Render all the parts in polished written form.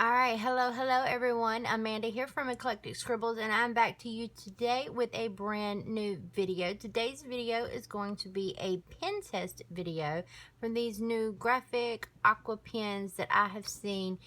Alright, hello everyone. Amanda here from Eclectic Scribbles, and I'm back to you today with a brand new video. Today's video is going to be a pen test video from these new Graphix Aqua pens that I have seen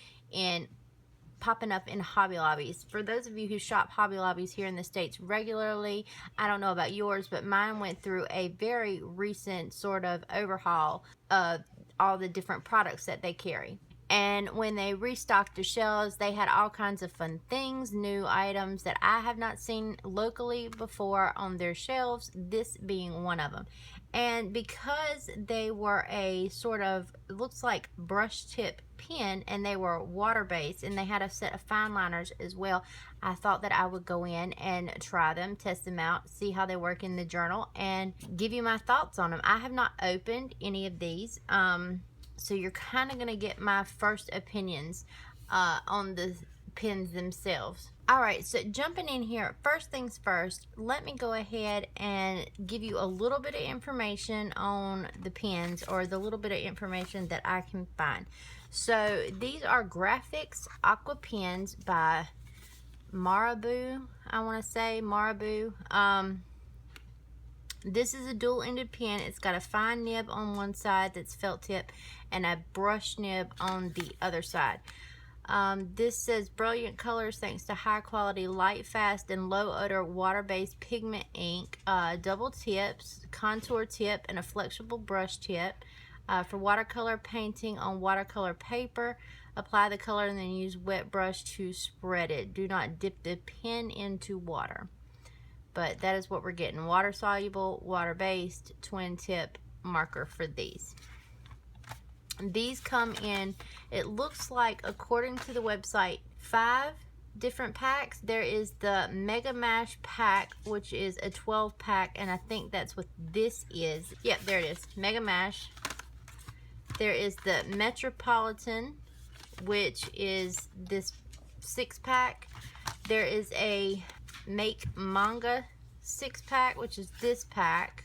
popping up in Hobby Lobbies. For those of you who shop Hobby Lobbies here in the States regularly, I don't know about yours, but mine went through a very recent sort of overhaul of all the different products that they carry. And when they restocked the shelves, they had all kinds of fun things, new items that I have not seen locally before on their shelves, this being one of them. And because they were a sort of, looks like brush tip pen, and they were water-based, and they had a set of fine liners as well, I thought that I would go in and try them, test them out, see how they work in the journal, and give you my thoughts on them. I have not opened any of these, so you're kind of going to get my first opinions on the pens themselves. Alright, so jumping in here, first things first, let me go ahead and give you a little bit of information on the pens, or the little bit of information that I can find. So these are Graphix Aqua pens by Marabu, I want to say, Marabu. This is a dual-ended pen. It's got a fine nib on one side that's felt tip and a brush nib on the other side. This says brilliant colors thanks to high quality, light, fast, and low odor water-based pigment ink, double tips, contour tip, and a flexible brush tip. For watercolor painting on watercolor paper, apply the color and then use wet brush to spread it. Do not dip the pen into water. But that is what we're getting. Water soluble, water based, twin tip marker for these. These come in, it looks like, according to the website, 5 different packs. There is the Megabass pack, which is a 12 pack, and I think that's what this is. Yep, there it is, Megabass. There is the Metropolitan, which is this 6 pack. There is a Make Manga 6 pack, which is this pack,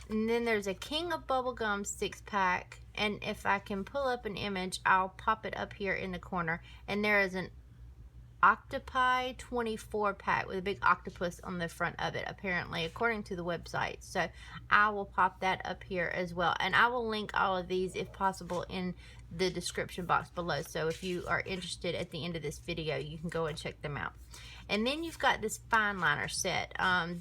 and then there's a King of Bubblegum 6 pack, and if I can pull up an image, I'll pop it up here in the corner, and there is an Octopi 24 pack with a big octopus on the front of it, apparently, according to the website. So I will pop that up here as well, and I will link all of these if possible in the description box below, so if you are interested at the end of this video, you can go and check them out. And then you've got this fine liner set.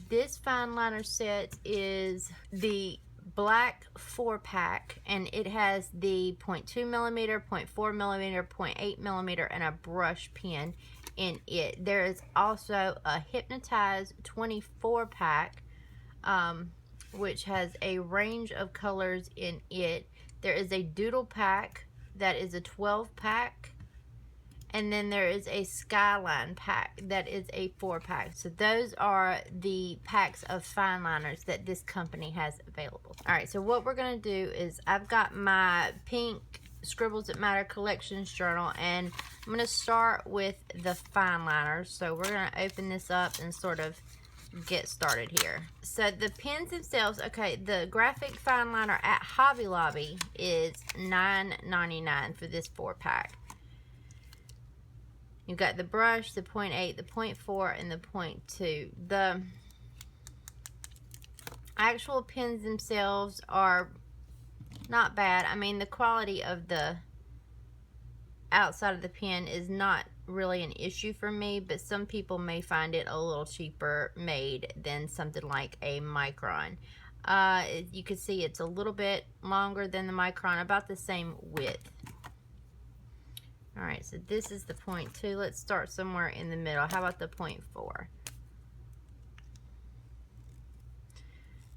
This fine liner set is the black 4 pack, and it has the 0.2 millimeter, 0.4 millimeter, 0.8 millimeter, and a brush pen in it. There is also a Hypnotize 24 pack, which has a range of colors in it. There is a Doodle pack that is a 12 pack, and then there is a Skyline pack that is a 4 pack. So those are the packs of fine liners that this company has available. Alright, so what we're going to do is, I've got my pink Scribbles That Matter Collections journal, and I'm going to start with the fine liners. So we're going to open this up and sort of get started here. So the pens themselves, okay, the Graphix fine liner at Hobby Lobby is $9.99 for this 4 pack. You've got the brush, the 0.8, the 0.4, and the 0.2. The actual pens themselves are not bad. I mean, the quality of the outside of the pen is not really an issue for me, but some people may find it a little cheaper made than something like a Micron. You can see it's a little bit longer than the Micron, about the same width. Alright, so this is the 0.2. Let's start somewhere in the middle. How about the 0.4?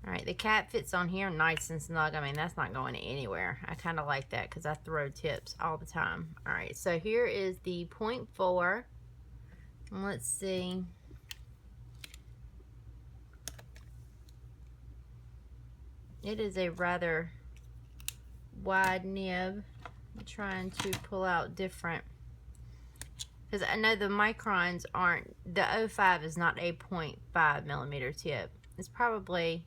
Alright, the cap fits on here nice and snug. I mean, that's not going anywhere. I kind of like that because I throw tips all the time. Alright, so here is the 0.4. Let's see. It is a rather wide nib. I'm trying to pull out different, because I know the Microns aren't, the 05 is not a 0.5 millimeter tip. It's probably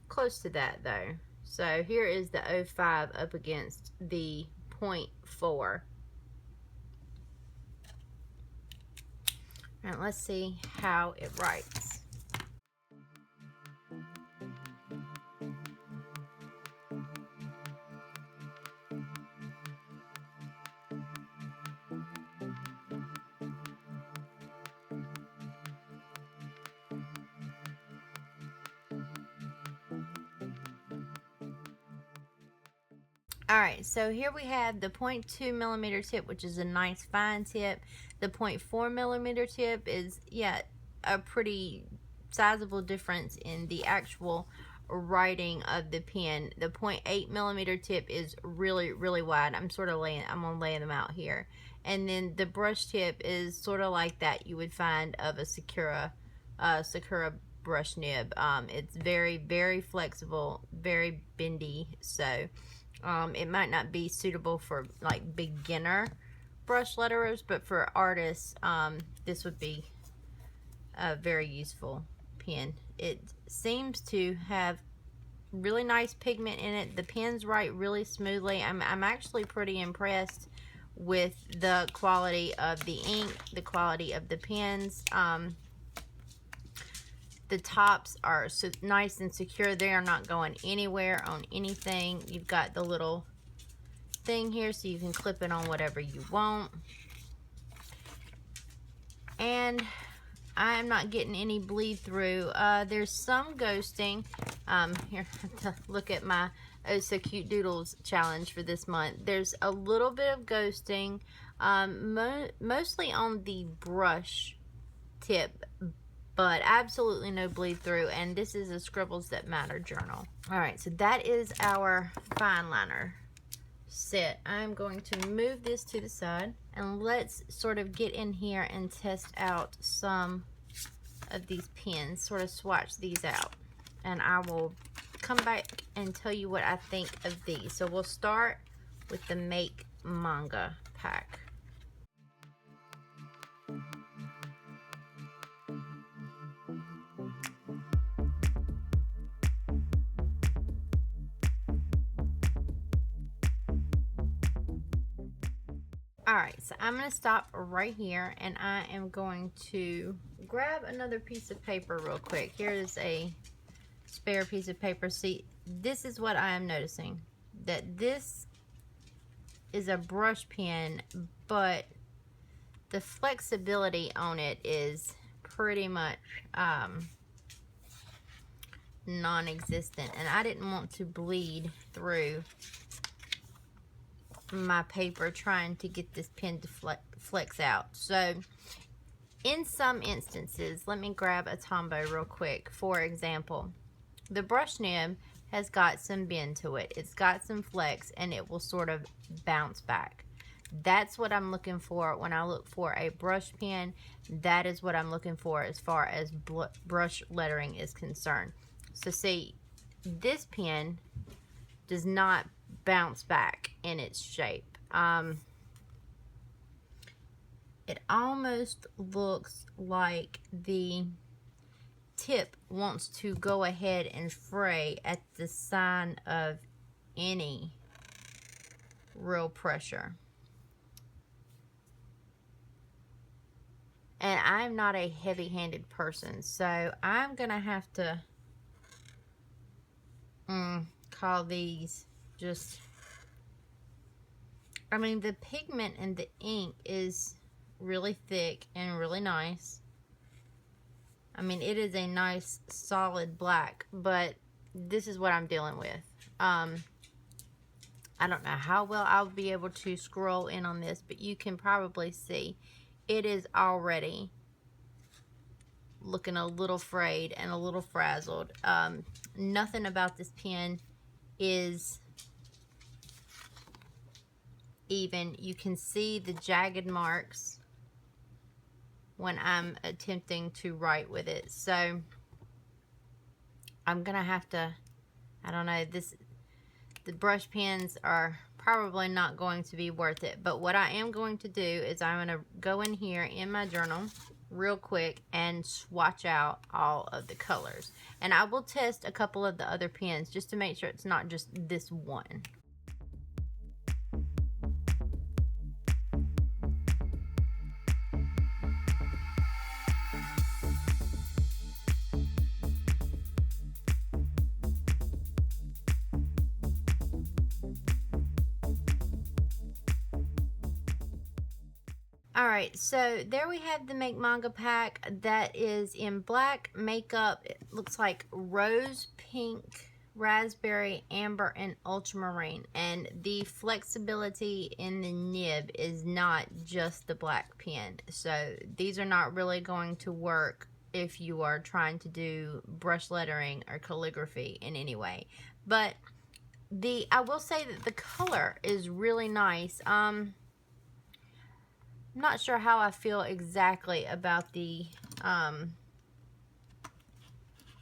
close to that though. So here is the 05 up against the 0.4. And let's see how it writes. Alright, so here we have the 0.2 millimeter tip, which is a nice fine tip. The 0.4 millimeter tip is, yeah, a pretty sizable difference in the actual writing of the pen. The 0.8 millimeter tip is really, really wide. I'm gonna lay them out here. And then the brush tip is sort of like that you would find of a Sakura brush nib. It's very, very flexible, very bendy, so it might not be suitable for like beginner brush letterers, but for artists, this would be a very useful pen. It seems to have really nice pigment in it. The pens write really smoothly. I'm actually pretty impressed with the quality of the ink, the quality of the pens. The tops are so nice and secure. They are not going anywhere on anything. You've got the little thing here so you can clip it on whatever you want. And I'm not getting any bleed through. There's some ghosting. Here, to look at my Oh So Cute Doodles challenge for this month. There's a little bit of ghosting, mostly on the brush tip, but absolutely no bleed through. And this is a Scribbles That Matter journal. All right, so that is our fine liner set. I'm going to move this to the side, and let's sort of get in here and test out some of these pens, sort of swatch these out, and I will come back and tell you what I think of these. So we'll start with the Make Manga pack. Alright, so I'm going to stop right here, and I am going to grab another piece of paper real quick. Here is a spare piece of paper. See, this is what I am noticing. That this is a brush pen, but the flexibility on it is pretty much non-existent. And I didn't want to bleed through my paper trying to get this pen to flex out. So in some instances, let me grab a Tombow real quick. For example, the brush nib has got some bend to it. It's got some flex, and it will sort of bounce back. That's what I'm looking for when I look for a brush pen. That is what I'm looking for as far as brush lettering is concerned. So see, this pen does not bounce back in its shape. It almost looks like the tip wants to go ahead and fray at the sign of any real pressure. And I'm not a heavy-handed person, so I'm gonna have to call these just, I mean, the pigment and the ink is really thick and really nice. I mean, it is a nice solid black, but this is what I'm dealing with. I don't know how well I'll be able to scroll in on this, but you can probably see it is already looking a little frayed and a little frazzled. Nothing about this pen is even. You can see the jagged marks when I'm attempting to write with it. So I'm gonna have to, I don't know, the brush pens are probably not going to be worth it. But what I am going to do is I'm gonna go in here in my journal real quick and swatch out all of the colors. And I will test a couple of the other pens just to make sure it's not just this one. Alright, so there we have the Make Manga pack that is in black makeup. It looks like rose, pink, raspberry, amber, and ultramarine. And the flexibility in the nib is not just the black pen. So these are not really going to work if you are trying to do brush lettering or calligraphy in any way. But I will say that the color is really nice. I'm not sure how I feel exactly about the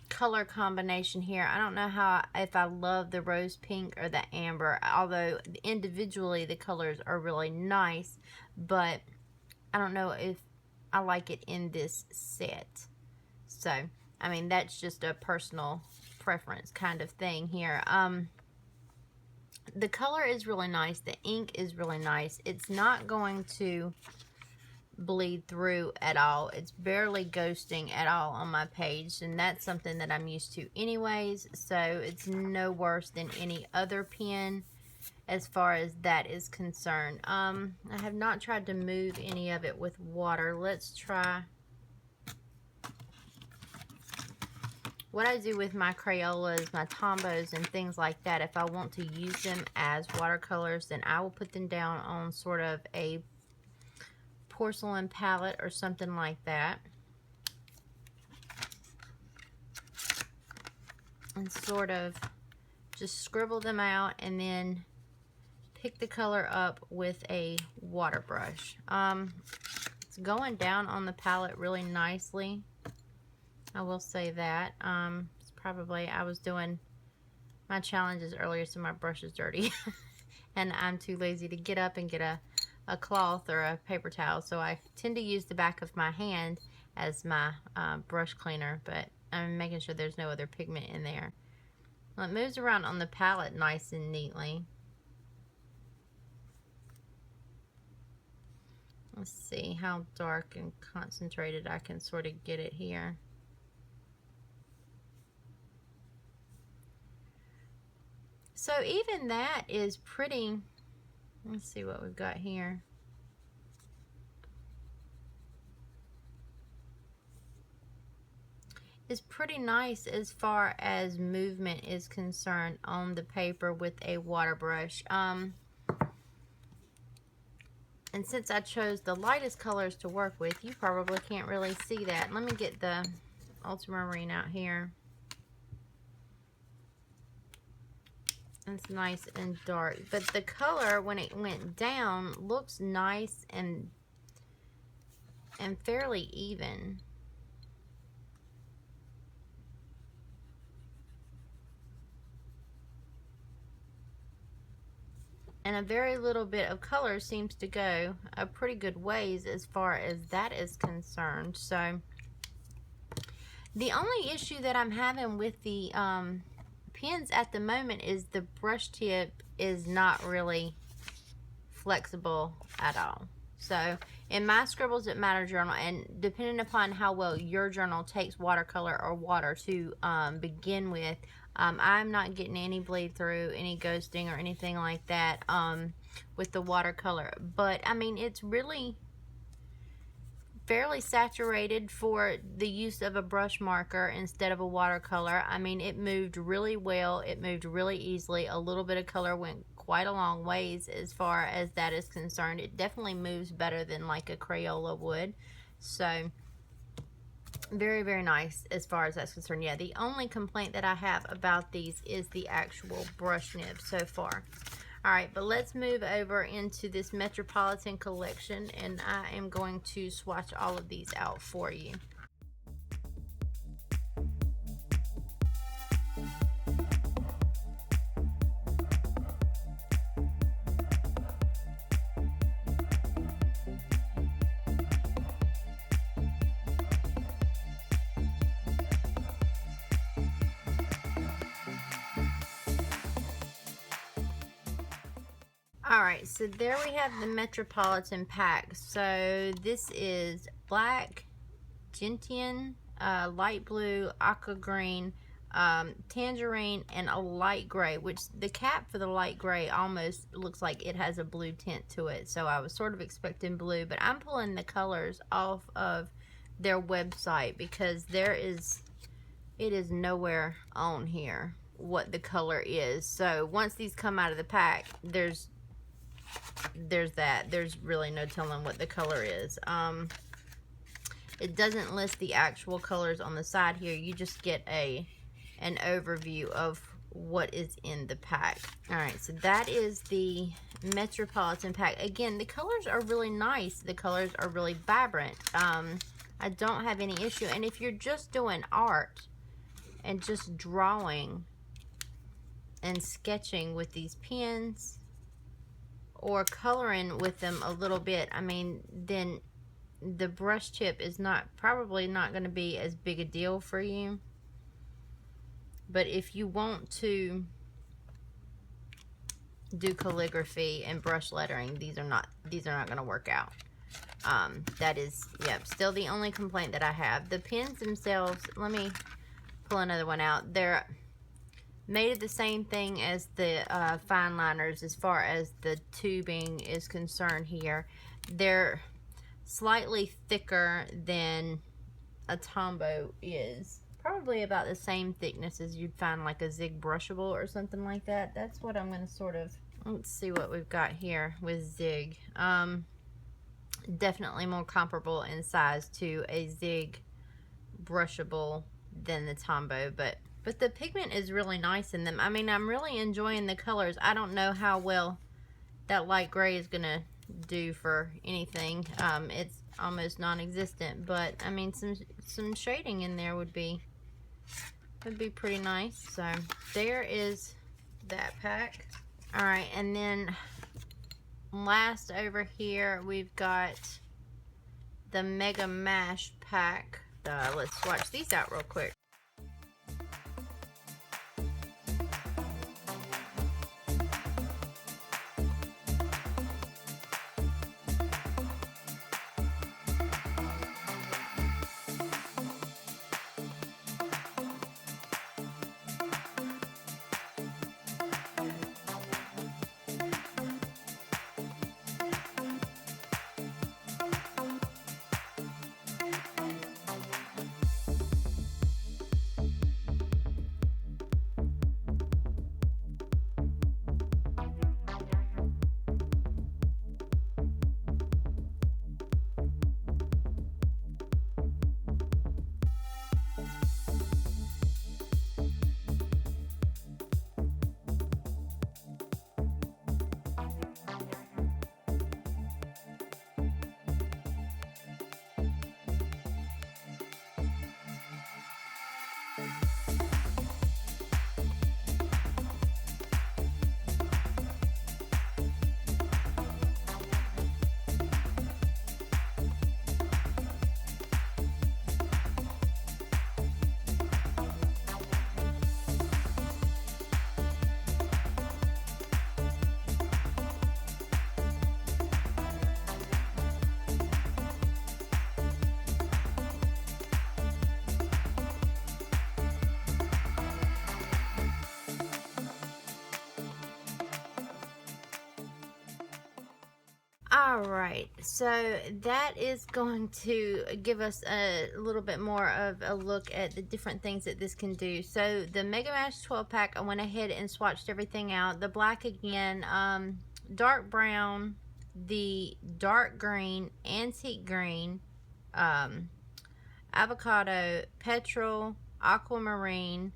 color combination here. I don't know if I love the rose pink or the amber, although individually the colors are really nice, but I don't know if I like it in this set. So, I mean, that's just a personal preference kind of thing here. The color is really nice. The ink is really nice. It's not going to bleed through at all. It's barely ghosting at all on my page, and that's something that I'm used to anyways, so it's no worse than any other pen as far as that is concerned. I have not tried to move any of it with water. Let's try. What I do with my Crayolas, my Tombos, and things like that, if I want to use them as watercolors, then I will put them down on sort of a porcelain palette or something like that, and sort of just scribble them out and then pick the color up with a water brush. It's going down on the palette really nicely, I will say that. It's probably, I was doing my challenges earlier, so my brush is dirty and I'm too lazy to get up and get a cloth or a paper towel, so I tend to use the back of my hand as my brush cleaner, but I'm making sure there's no other pigment in there. Well, it moves around on the palette nice and neatly. Let's see how dark and concentrated I can sort of get it here. So even that is pretty. Let's see what we've got here. It's pretty nice as far as movement is concerned on the paper with a water brush. And since I chose the lightest colors to work with, you probably can't really see that. Let me get the ultramarine out here. It's nice and dark, but the color when it went down looks nice and fairly even. And a very little bit of color seems to go a pretty good ways as far as that is concerned. So the only issue that I'm having with the pens at the moment is the brush tip is not really flexible at all. So in my Scribbles That Matter journal, and depending upon how well your journal takes watercolor or water to begin with, I'm not getting any bleed through, any ghosting or anything like that with the watercolor. But I mean, it's really fairly saturated for the use of a brush marker instead of a watercolor. I mean, it moved really well. It moved really easily. A little bit of color went quite a long ways as far as that is concerned. It definitely moves better than like a Crayola would. So very, very nice as far as that's concerned. Yeah, the only complaint that I have about these is the actual brush nib so far. Alright, but let's move over into this Metropolitan Collection, and I am going to swatch all of these out for you. Alright, so there we have the Metropolitan pack. So this is black, gentian, light blue, aqua green, tangerine, and a light gray, which the cap for the light gray almost looks like it has a blue tint to it. So I was sort of expecting blue, but I'm pulling the colors off of their website because it is nowhere on here what the color is. So once these come out of the pack, there's really no telling what the color is. It doesn't list the actual colors on the side here. You just get an overview of what is in the pack. All right, so that is the Metropolitan pack. Again, the colors are really nice. The colors are really vibrant. I don't have any issue. And if you're just doing art and just drawing and sketching with these pens or coloring with them a little bit, I mean, then the brush tip is probably not going to be as big a deal for you. But if you want to do calligraphy and brush lettering, these are not going to work out. That is, yep, still the only complaint that I have. The pens themselves, let me pull another one out. They're made of the same thing as the fine liners as far as the tubing is concerned here. They're slightly thicker than a Tombow is. Probably about the same thickness as you'd find like a Zig brushable or something like that. That's what I'm going to sort of, let's see what we've got here with Zig. Definitely more comparable in size to a Zig brushable than the Tombow, but the pigment is really nice in them. I mean, I'm really enjoying the colors. I don't know how well that light gray is going to do for anything. It's almost non-existent, but I mean, some shading in there would be pretty nice. So there is that pack. All right, and then last over here we've got the Mega Mash pack. Let's swatch these out real quick. Alright, so that is going to give us a little bit more of a look at the different things that this can do. So the Megabass 12 pack, I went ahead and swatched everything out. The black again, dark brown, the dark green, antique green, avocado, petrol, aquamarine,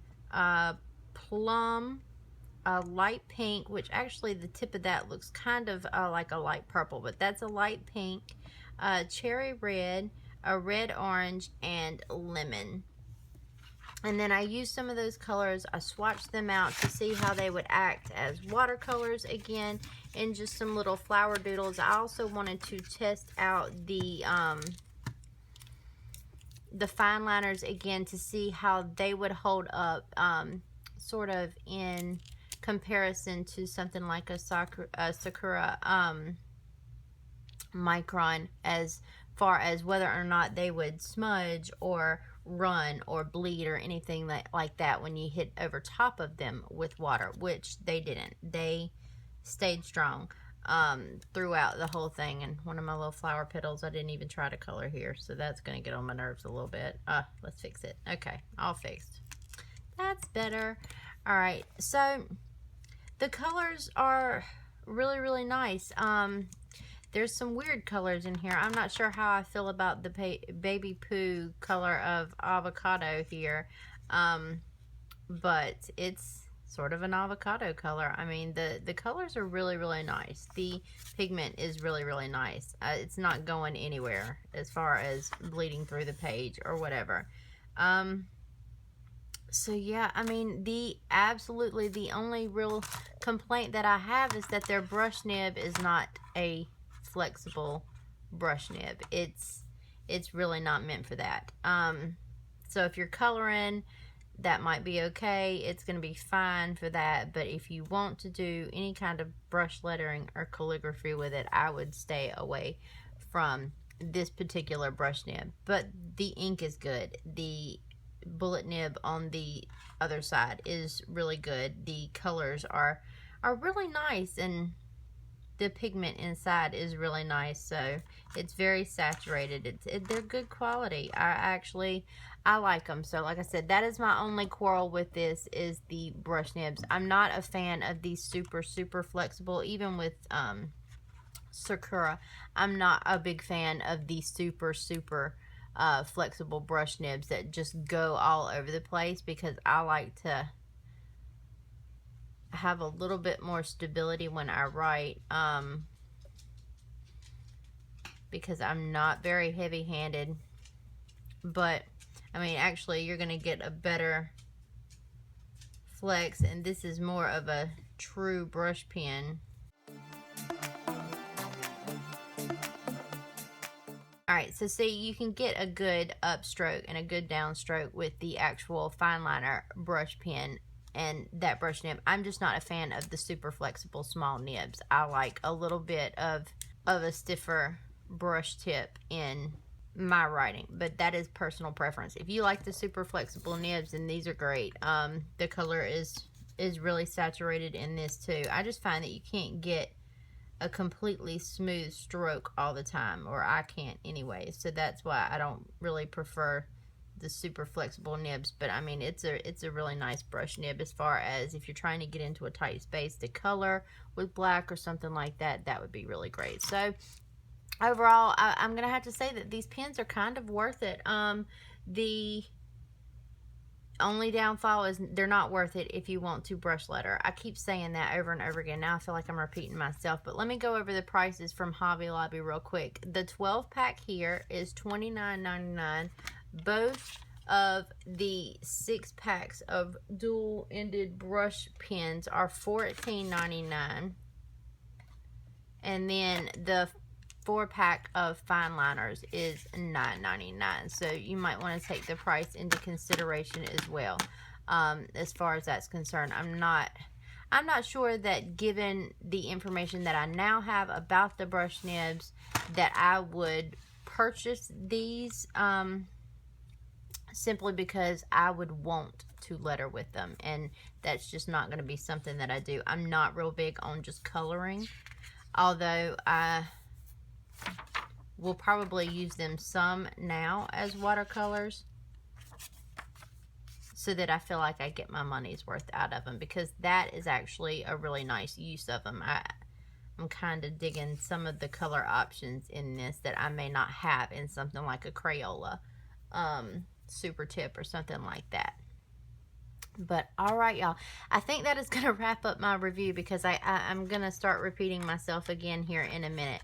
plum, light pink, which actually the tip of that looks kind of like a light purple, but that's a light pink, cherry red, a red orange, and lemon. And then I used some of those colors. I swatched them out to see how they would act as watercolors again, and just some little flower doodles. I also wanted to test out the fine liners again to see how they would hold up sort of in comparison to something like a Sakura micron, as far as whether or not they would smudge or run or bleed or anything like that when you hit over top of them with water, which they didn't. They stayed strong throughout the whole thing. And one of my little flower petals, I didn't even try to color here, so that's going to get on my nerves a little bit. Let's fix it. Okay, all fixed. That's better. All right, so the colors are really, really nice. There's some weird colors in here. I'm not sure how I feel about the baby poo color of avocado here, but it's sort of an avocado color. I mean, the colors are really, really nice. The pigment is really, really nice. It's not going anywhere as far as bleeding through the page or whatever. So yeah, I mean, absolutely the only real complaint that I have is that their brush nib is not a flexible brush nib. It's really not meant for that. So if you're coloring, that might be okay. It's going to be fine for that. But if you want to do any kind of brush lettering or calligraphy with it, I would stay away from this particular brush nib. But the ink is good. The bullet nib on the other side is really good. The colors are really nice, and the pigment inside is really nice, so it's very saturated. They're good quality. I like them. So like I said, that is my only quarrel with this, is the brush nibs. I'm not a fan of these super flexible. Even with Sakura, I'm not a big fan of these super flexible brush nibs that just go all over the place, because I like to have a little bit more stability when I write, because I'm not very heavy-handed. But I mean, actually, you're gonna get a better flex, and this is more of a true brush pen. Alright, so see, you can get a good upstroke and a good downstroke with the actual fine liner brush pen and that brush nib. I'm just not a fan of the super flexible small nibs. I like a little bit of a stiffer brush tip in my writing, but that is personal preference. If you like the super flexible nibs, then these are great. The color is really saturated in this too. I just find that you can't get a completely smooth stroke all the time, or I can't anyway, so that's why I don't really prefer the super flexible nibs. But I mean, it's a really nice brush nib, as far as if you're trying to get into a tight space to color with black or something like that. That would be really great. So overall, I'm gonna have to say that these pens are kind of worth it. The only downfall is they're not worth it if you want to brush letter. I keep saying that over and over again. Now I feel like I'm repeating myself, but let me go over the prices from Hobby Lobby real quick. The 12-pack here is $29.99. Both of the 6 packs of dual-ended brush pens are $14.99. And then the 4-pack of fine liners is $9.99. So you might want to take the price into consideration as well. As far as that's concerned, I'm not sure that, given the information that I now have about the brush nibs, that I would purchase these, simply because I would want to letter with them, and that's just not going to be something that I do. I'm not real big on just coloring, although I will probably use them some now as watercolors, so that I feel like I get my money's worth out of them, because that is actually a really nice use of them. I'm kind of digging some of the color options in this that I may not have in something like a Crayola super tip or something like that. But alright, y'all, I think that is going to wrap up my review, because I'm going to start repeating myself again here in a minute.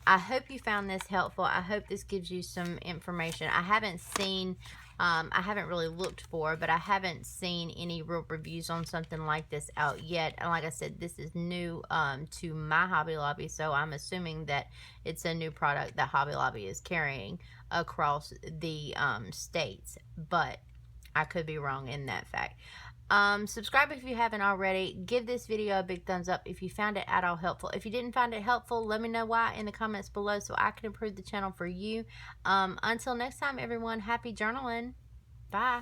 I hope you found this helpful. I hope this gives you some information. I haven't seen, I haven't really looked for, but I haven't seen any real reviews on something like this out yet. And like I said, this is new to my Hobby Lobby, so I'm assuming that it's a new product that Hobby Lobby is carrying across the states. But I could be wrong in that fact. Subscribe if you haven't already. Give this video a big thumbs up if you found it at all helpful. If you didn't find it helpful, let me know why in the comments below so I can improve the channel for you. Until next time, everyone, happy journaling. Bye.